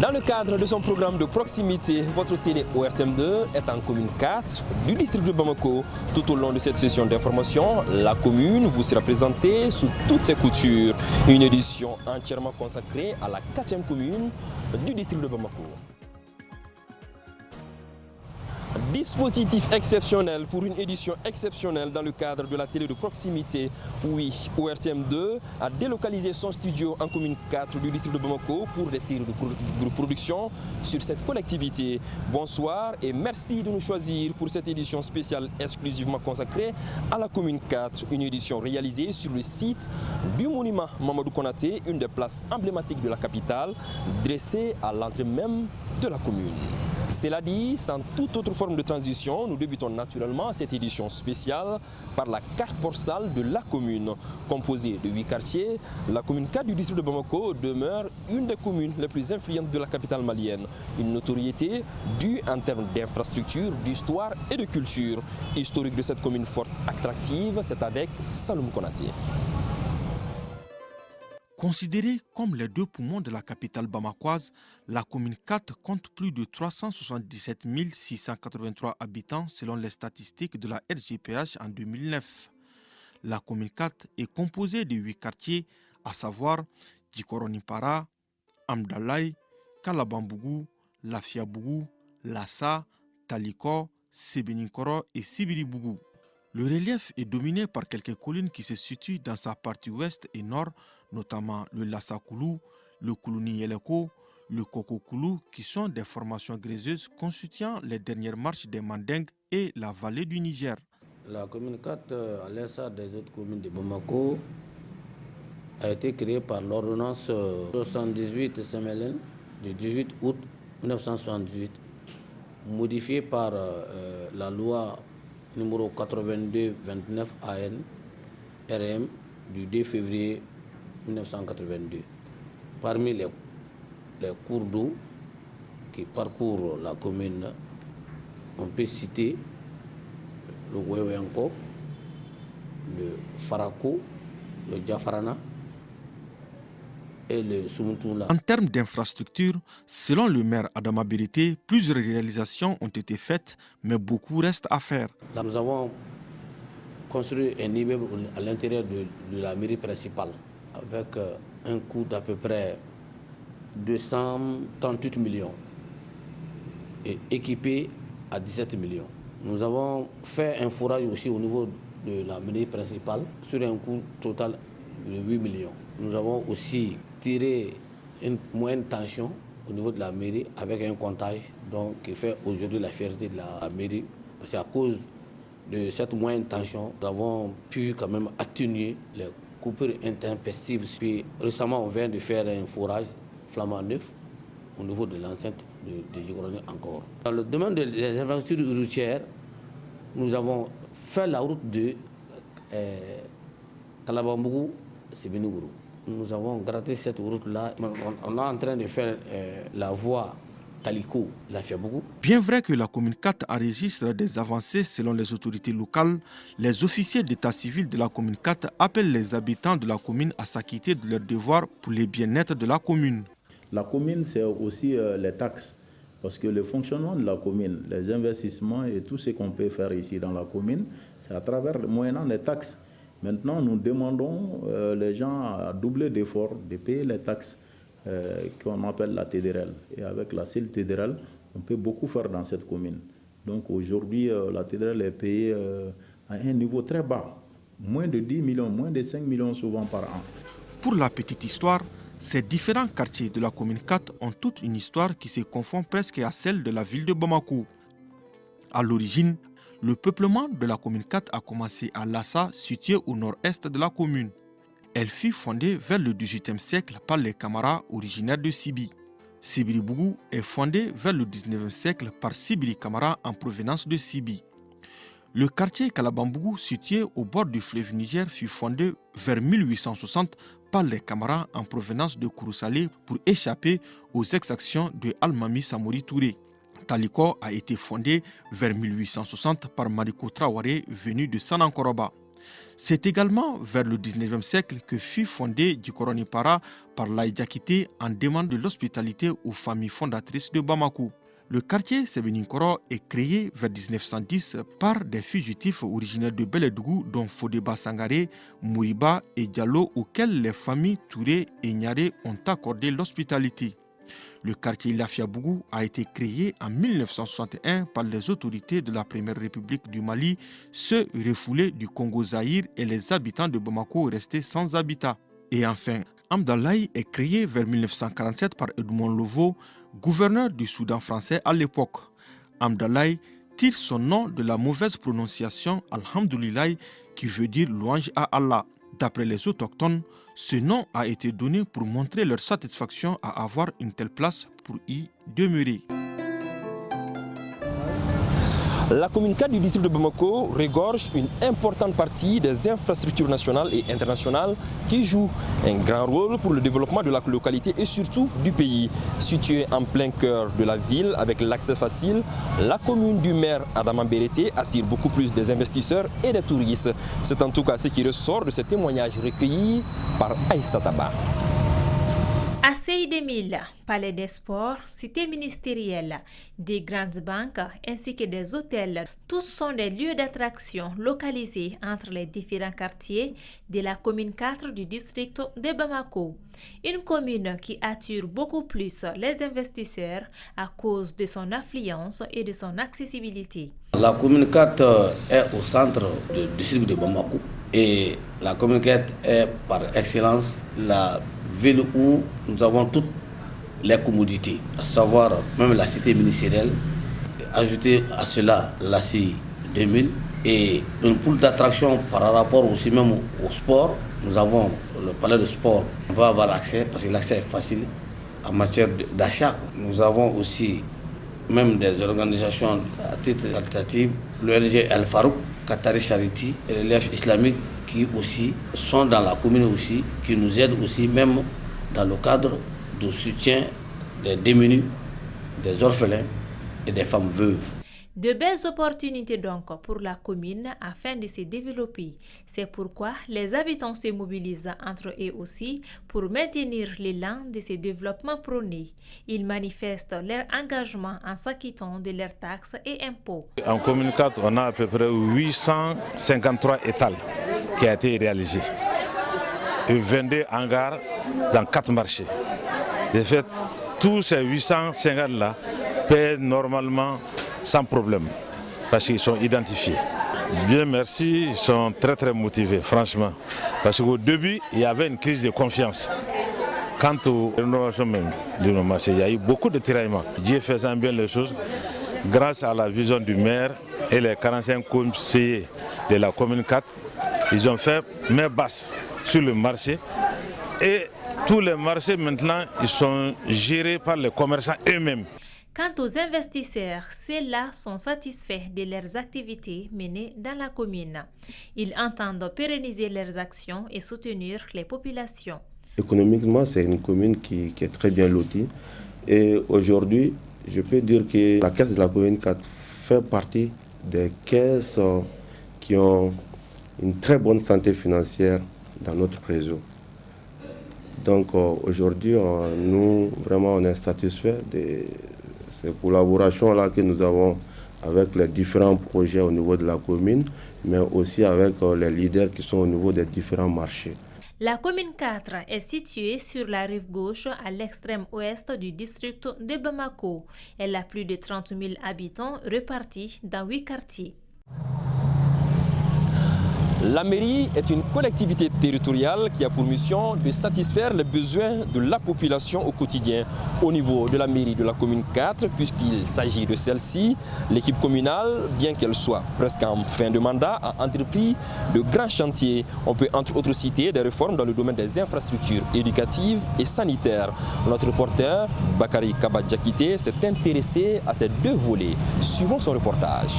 Dans le cadre de son programme de proximité, votre télé ORTM2 est en commune 4 du district de Bamako. Tout au long de cette session d'information, la commune vous sera présentée sous toutes ses coutures. Une édition entièrement consacrée à la 4e commune du district de Bamako. Dispositif exceptionnel pour une édition exceptionnelle dans le cadre de la télé de proximité. Oui, ORTM2 a délocalisé son studio en commune 4 du district de Bamako pour des séries de production sur cette collectivité. Bonsoir et merci de nous choisir pour cette édition spéciale exclusivement consacrée à la commune 4. Une édition réalisée sur le site du monument Mamadou Konaté, une des places emblématiques de la capitale, dressée à l'entrée même de la commune. Cela dit, sans toute autre forme de transition, nous débutons naturellement cette édition spéciale par la carte postale de la commune. Composée de 8 quartiers, la commune 4 du district de Bamako demeure une des communes les plus influentes de la capitale malienne. Une notoriété due en termes d'infrastructures, d'histoire et de culture. Historique de cette commune forte attractive, c'est avec Saloum Konaté. Considérée comme les deux poumons de la capitale bamakoise, la commune 4 compte plus de 377 683 habitants selon les statistiques de la RGPH en 2009. La commune 4 est composée de 8 quartiers, à savoir Djikoronimpara, Amdalaï, Kalabambougou, Lafiabougou, Lassa, Taliko, Sebeninkoro et Sibiribougou. Le relief est dominé par quelques collines qui se situent dans sa partie ouest et nord, notamment le Lassakoulou, le Koulouni Yeleko, le Kokokoulou, qui sont des formations gréseuses constituant les dernières marches des Mandingues et la vallée du Niger. La commune 4, à l'instar des autres communes de Bamako, a été créée par l'ordonnance 78 SMLN du 18 août 1978, modifiée par la loi numéro 82-29 AN RM du 2 février 1982. Parmi les cours d'eau qui parcourent la commune, on peut citer le Wewenko, le Farako, le Diafarana et le Sumutula. En termes d'infrastructures, selon le maire Adama Berité, plusieurs réalisations ont été faites, mais beaucoup reste à faire. Là, nous avons construit un immeuble à l'intérieur de la mairie principale avec un coût d'à peu près 238 millions et équipé à 17 millions. Nous avons fait un forage aussi au niveau de la mairie principale sur un coût total de 8 millions. Nous avons aussi tiré une moyenne tension au niveau de la mairie avec un comptage donc, qui fait aujourd'hui la fierté de la mairie. C'est à cause de cette moyenne tension nous avons pu quand même atténuer les coupures intempestives. Puis récemment, on vient de faire un forage flamand neuf au niveau de l'enceinte de Djikoroni encore. Dans le domaine des infrastructures routières, nous avons fait la route de Kalabambougou, Sebenigourou. Nous avons gratté cette route-là. On est en train de faire la voie Taliko, Lafiabougou. Bien vrai que la commune 4 enregistre des avancées selon les autorités locales, les officiers d'état civil de la commune 4 appellent les habitants de la commune à s'acquitter de leurs devoirs pour le bien-être de la commune. La commune, c'est aussi les taxes. Parce que le fonctionnement de la commune, les investissements et tout ce qu'on peut faire ici dans la commune, c'est à travers moyennant les taxes. Maintenant, nous demandons les gens à doubler d'efforts, de payer les taxes qu'on appelle la TDRL. Et avec la seule TDRL, on peut beaucoup faire dans cette commune. Donc aujourd'hui, la TDRL est payée à un niveau très bas. Moins de 10 millions, moins de 5 millions souvent par an. Pour la petite histoire, ces différents quartiers de la commune 4 ont toute une histoire qui se confond presque à celle de la ville de Bamako. À l'origine, le peuplement de la commune 4 a commencé à Lassa, situé au nord-est de la commune. Elle fut fondée vers le XVIIIe siècle par les Kamaras originaires de Sibi. Sibiribougou est fondé vers le XIXe siècle par Sibiri Kamara en provenance de Sibi. Le quartier Kalabambougou, situé au bord du fleuve Niger, fut fondé vers 1860 par les Kamaras en provenance de Kourousalé pour échapper aux exactions de Almami Samori Touré. Taliko a été fondé vers 1860 par Mariko Traoré, venu de Sanankoroba. C'est également vers le 19e siècle que fut fondé Djikoroni-Para par Laye Diakité en demande de l'hospitalité aux familles fondatrices de Bamako. Le quartier Sebeninkoro est créé vers 1910 par des fugitifs originaires de Beledougou dont Fodeba Sangaré, Mouriba et Diallo auxquels les familles Touré et Niaré ont accordé l'hospitalité. Le quartier Lafiabougou a été créé en 1961 par les autorités de la Première République du Mali, ceux refoulés du Congo-Zaïre et les habitants de Bamako restés sans habitat. Et enfin, Amdalaï est créé vers 1947 par Edmond Lovo, gouverneur du Soudan français à l'époque. Amdalaï tire son nom de la mauvaise prononciation Alhamdoulilaï qui veut dire louange à Allah. D'après les autochtones, ce nom a été donné pour montrer leur satisfaction à avoir une telle place pour y demeurer. La commune 4 du district de Bamako regorge une importante partie des infrastructures nationales et internationales qui jouent un grand rôle pour le développement de la localité et surtout du pays. Située en plein cœur de la ville avec l'accès facile, la commune du maire Adama Berete attire beaucoup plus des investisseurs et des touristes. C'est en tout cas ce qui ressort de ce témoignage recueilli par Aïssa Taba. À Seydemil, palais des sports, cité ministérielle, des grandes banques ainsi que des hôtels, tous sont des lieux d'attraction localisés entre les différents quartiers de la commune 4 du district de Bamako. Une commune qui attire beaucoup plus les investisseurs à cause de son affluence et de son accessibilité. La commune 4 est au centre du district de Bamako et la commune 4 est par excellence la ville où nous avons toutes les commodités, à savoir même la cité ministérielle, ajouter à cela la CI 2000 et une poule d'attraction par rapport aussi même au sport. Nous avons le palais de sport, on va avoir l'accès parce que l'accès est facile en matière d'achat. Nous avons aussi même des organisations à titre caritatif, l'ONG El Farouk, Qatari Charity et l'Elief islamique qui aussi sont dans la commune aussi, qui nous aident aussi même dans le cadre du soutien des démunis, des orphelins et des femmes veuves. De belles opportunités donc pour la commune afin de se développer. C'est pourquoi les habitants se mobilisent entre eux aussi pour maintenir l'élan de ce développement prôné. Ils manifestent leur engagement en s'acquittant de leurs taxes et impôts. En commune 4, on a à peu près 853 étals qui ont été réalisés et 22 hangars dans 4 marchés. De fait, tous ces 850 là paient normalement sans problème, parce qu'ils sont identifiés. Bien merci, ils sont très motivés, franchement. Parce qu'au début, il y avait une crise de confiance. Quant aux rénovations même de nos marchés, il y a eu beaucoup de tiraillements. Dieu faisant bien les choses, grâce à la vision du maire et les 45 conseillers de la commune 4, ils ont fait main basse sur le marché. Et tous les marchés maintenant, ils sont gérés par les commerçants eux-mêmes. Quant aux investisseurs, ceux-là sont satisfaits de leurs activités menées dans la commune. Ils entendent pérenniser leurs actions et soutenir les populations. Économiquement, c'est une commune qui est très bien lotie. Et aujourd'hui, je peux dire que la caisse de la commune 4 fait partie des caisses qui ont une très bonne santé financière dans notre réseau. Donc aujourd'hui, nous, vraiment, on est satisfaits de ces collaborations-là que nous avons avec les différents projets au niveau de la commune, mais aussi avec les leaders qui sont au niveau des différents marchés. La commune 4 est située sur la rive gauche à l'extrême ouest du district de Bamako. Elle a plus de 30 000 habitants répartis dans 8 quartiers. La mairie est une collectivité territoriale qui a pour mission de satisfaire les besoins de la population au quotidien. Au niveau de la mairie de la commune 4, puisqu'il s'agit de celle-ci, l'équipe communale, bien qu'elle soit presque en fin de mandat, a entrepris de grands chantiers. On peut entre autres citer des réformes dans le domaine des infrastructures éducatives et sanitaires. Notre reporter, Bakary Kabadjakité, s'est intéressé à ces deux volets. Suivons son reportage.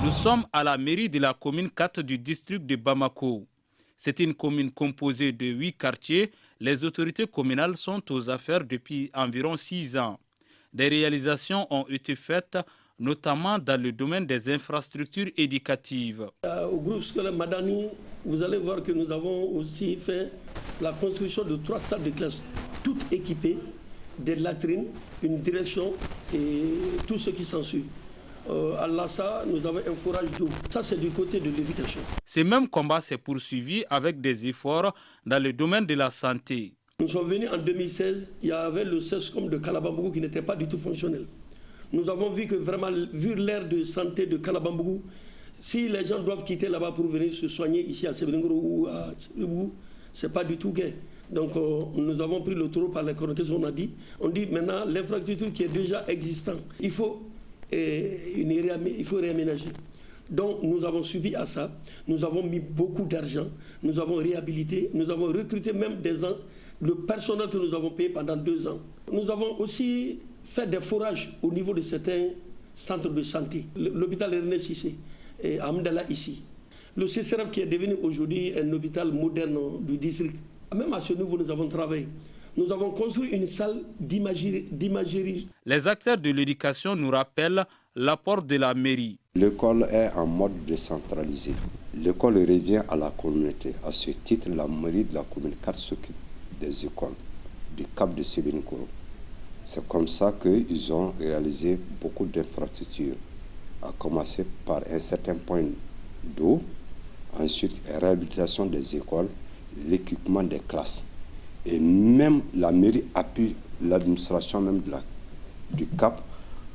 Nous sommes à la mairie de la commune 4 du district de Bamako. C'est une commune composée de 8 quartiers. Les autorités communales sont aux affaires depuis environ 6 ans. Des réalisations ont été faites, notamment dans le domaine des infrastructures éducatives. Au groupe scolaire Madani, vous allez voir que nous avons aussi fait la construction de 3 salles de classe, toutes équipées, des latrines, une direction et tout ce qui s'ensuit. À Lassa, nous avons un forage d'eau. Ça, c'est du côté de l'éducation. Ce même combat s'est poursuivi avec des efforts dans le domaine de la santé. Nous sommes venus en 2016, il y avait le CESCOM de Kalabambougou qui n'était pas du tout fonctionnel. Nous avons vu que vraiment, vu l'ère de santé de Kalabambougou, si les gens doivent quitter là-bas pour venir se soigner ici à Sebelingoro ou à Sebelingoro, ce n'est pas du tout gai. Donc nous avons pris le taureau par les cornes. Qu'est-ce qu'on a dit? On dit maintenant l'infrastructure qui est déjà existante, il faut réaménager. Donc nous avons subi à ça, nous avons mis beaucoup d'argent, nous avons réhabilité, nous avons recruté même le personnel que nous avons payé pendant 2 ans. Nous avons aussi fait des forages au niveau de certains centres de santé. L'hôpital René Cissé et Amdala ici. Le CCRF qui est devenu aujourd'hui un hôpital moderne du district. Même à ce niveau, nous avons travaillé. Nous avons construit une salle d'imagerie. Les acteurs de l'éducation nous rappellent l'apport de la mairie. L'école est en mode décentralisé. L'école revient à la communauté. À ce titre, la mairie de la commune 4 s'occupe des écoles du Cap de Sebelingoro. C'est comme ça qu'ils ont réalisé beaucoup d'infrastructures, à commencer par un certain point d'eau, ensuite la réhabilitation des écoles, l'équipement des classes. Et même la mairie appuie l'administration même du Cap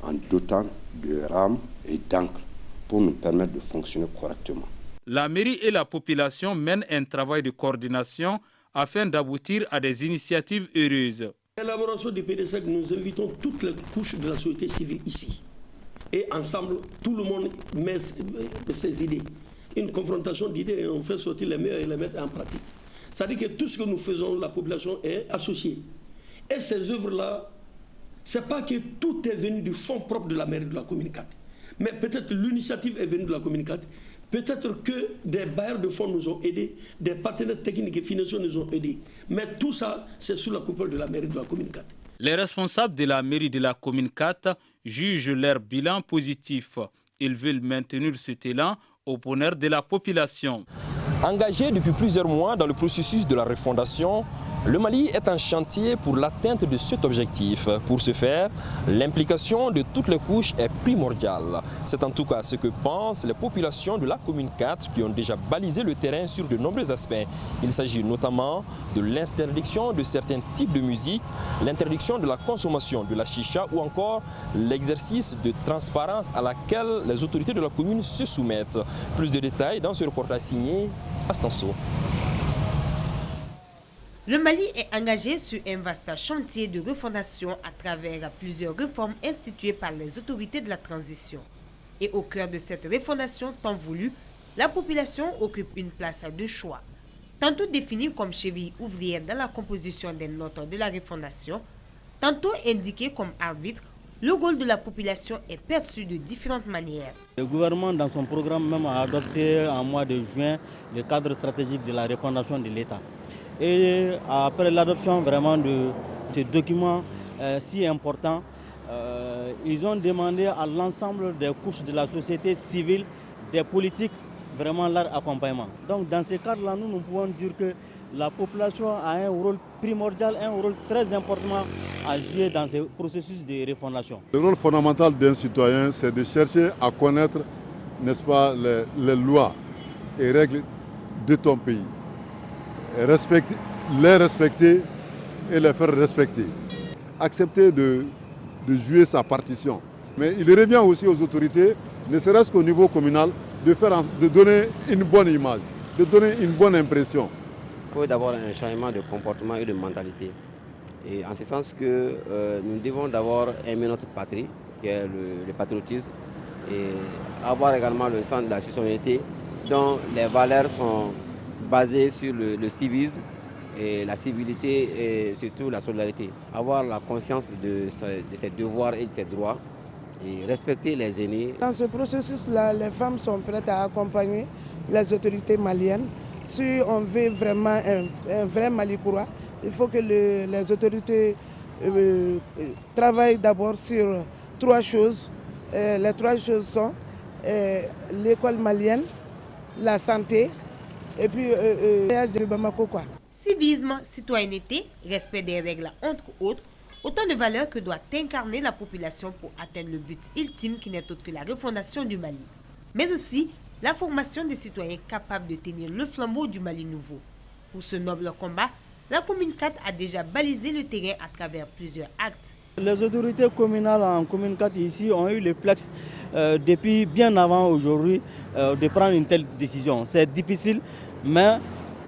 en dotant de rames et d'encre pour nous permettre de fonctionner correctement. La mairie et la population mènent un travail de coordination afin d'aboutir à des initiatives heureuses. L'élaboration du PDSEC, nous invitons toutes les couches de la société civile ici. Et ensemble, tout le monde met ses idées. Une confrontation d'idées et on fait sortir les meilleurs et les mettre en pratique. C'est-à-dire que tout ce que nous faisons, la population est associée. Et ces œuvres-là, ce n'est pas que tout est venu du fonds propre de la mairie de la commune 4. Mais peut-être l'initiative est venue de la commune 4. Peut-être que des bailleurs de fonds nous ont aidés, des partenaires techniques et financiers nous ont aidés. Mais tout ça, c'est sous la coupole de la mairie de la commune 4. Les responsables de la mairie de la commune 4 jugent leur bilan positif. Ils veulent maintenir cet élan au bonheur de la population. Engagé depuis plusieurs mois dans le processus de la refondation, le Mali est en chantier pour l'atteinte de cet objectif. Pour ce faire, l'implication de toutes les couches est primordiale. C'est en tout cas ce que pensent les populations de la commune 4 qui ont déjà balisé le terrain sur de nombreux aspects. Il s'agit notamment de l'interdiction de certains types de musique, l'interdiction de la consommation de la chicha ou encore l'exercice de transparence à laquelle les autorités de la commune se soumettent. Plus de détails dans ce reportage signé Astanso. Le Mali est engagé sur un vaste chantier de refondation à travers plusieurs réformes instituées par les autorités de la transition. Et au cœur de cette refondation tant voulue, la population occupe une place de choix. Tantôt définie comme cheville ouvrière dans la composition des notes de la refondation, tantôt indiquée comme arbitre, le rôle de la population est perçu de différentes manières. Le gouvernement, dans son programme, même a adopté en mois de juin le cadre stratégique de la refondation de l'État. Et après l'adoption vraiment de ce document si important, ils ont demandé à l'ensemble des couches de la société civile, des politiques, vraiment leur accompagnement. Donc dans ce cadre-là, nous pouvons dire que la population a un rôle primordial, un rôle très important à jouer dans ce processus de refondation. Le rôle fondamental d'un citoyen, c'est de chercher à connaître, n'est-ce pas, les lois et règles de ton pays. Les respecter et les faire respecter. Accepter de jouer sa partition. Mais il revient aussi aux autorités, ne serait-ce qu'au niveau communal, de donner une bonne image, de donner une bonne impression. Il faut d'abord un changement de comportement et de mentalité. Et en ce sens que nous devons d'abord aimer notre patrie, qui est le patriotisme, et avoir également le sens de la citoyenneté, dont les valeurs sont basées sur le civisme et la civilité et surtout la solidarité. Avoir la conscience de ses devoirs et de ses droits et respecter les aînés. Dans ce processus-là, les femmes sont prêtes à accompagner les autorités maliennes. Si on veut vraiment un vrai Mali courroie, il faut que les autorités travaillent d'abord sur 3 choses. Les 3 choses sont l'école malienne, la santé et puis le voyage de Bamako. Civisme, citoyenneté, respect des règles entre autres, autant de valeurs que doit incarner la population pour atteindre le but ultime qui n'est autre que la refondation du Mali. Mais aussi la formation des citoyens capables de tenir le flambeau du Mali nouveau. Pour ce noble combat, la commune 4 a déjà balisé le terrain à travers plusieurs actes. Les autorités communales en commune 4 ici ont eu le flex depuis bien avant aujourd'hui de prendre une telle décision. C'est difficile, mais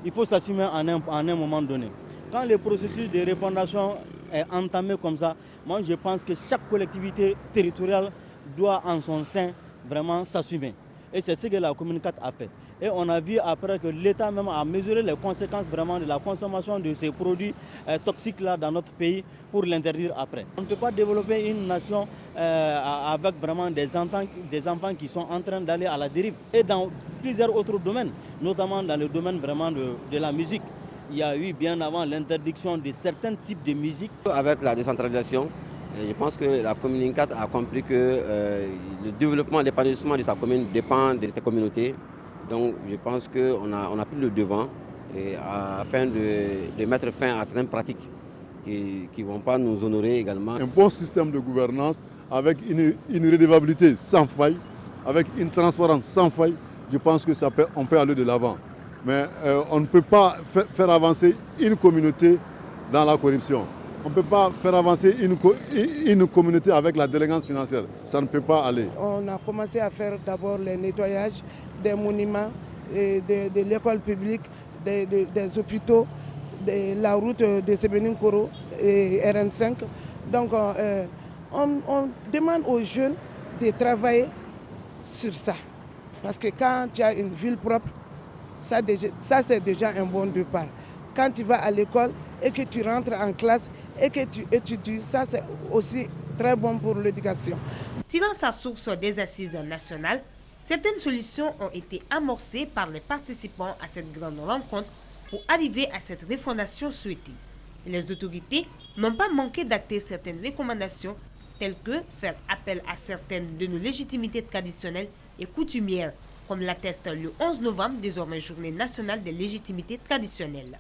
il faut s'assumer en un moment donné. Quand le processus de refondation est entamé comme ça, moi je pense que chaque collectivité territoriale doit en son sein vraiment s'assumer. Et c'est ce que la commune 4 a fait. Et on a vu après que l'État même a mesuré les conséquences vraiment de la consommation de ces produits toxiques-là dans notre pays pour l'interdire après. On ne peut pas développer une nation avec vraiment des enfants qui sont en train d'aller à la dérive. Et dans plusieurs autres domaines, notamment dans le domaine vraiment de la musique. Il y a eu bien avant l'interdiction de certains types de musique. Avec la décentralisation, je pense que la commune 4 a compris que le développement, l'épanouissement de sa commune dépend de ses communautés. Donc je pense qu'on a pris le devant afin de mettre fin à certaines pratiques qui ne vont pas nous honorer également. Un bon système de gouvernance avec une redevabilité sans faille, avec une transparence sans faille, je pense que on peut aller de l'avant. Mais on ne peut pas faire avancer une communauté dans la corruption. On ne peut pas faire avancer une communauté avec la délinquance financière. Ça ne peut pas aller. On a commencé à faire d'abord le nettoyage des monuments, de l'école publique, des hôpitaux, de la route de Sébenin-Koro et RN5. Donc on demande aux jeunes de travailler sur ça. Parce que quand tu as une ville propre, ça c'est déjà un bon départ. Quand tu vas à l'école et que tu rentres en classe et que tu étudies, ça c'est aussi très bon pour l'éducation. Tirant sa source des assises nationales, certaines solutions ont été amorcées par les participants à cette grande rencontre pour arriver à cette refondation souhaitée. Et les autorités n'ont pas manqué d'acter certaines recommandations telles que faire appel à certaines de nos légitimités traditionnelles et coutumières, comme l'atteste le 11 novembre, désormais journée nationale des légitimités traditionnelles.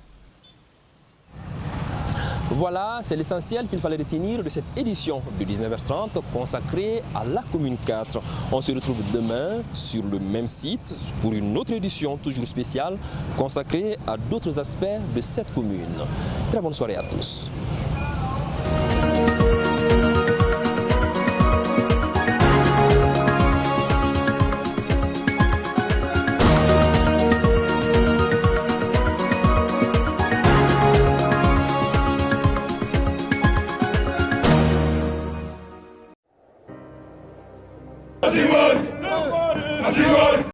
Voilà, c'est l'essentiel qu'il fallait retenir de cette édition de 19h30 consacrée à la commune 4. On se retrouve demain sur le même site pour une autre édition toujours spéciale consacrée à d'autres aspects de cette commune. Très bonne soirée à tous. Asimon!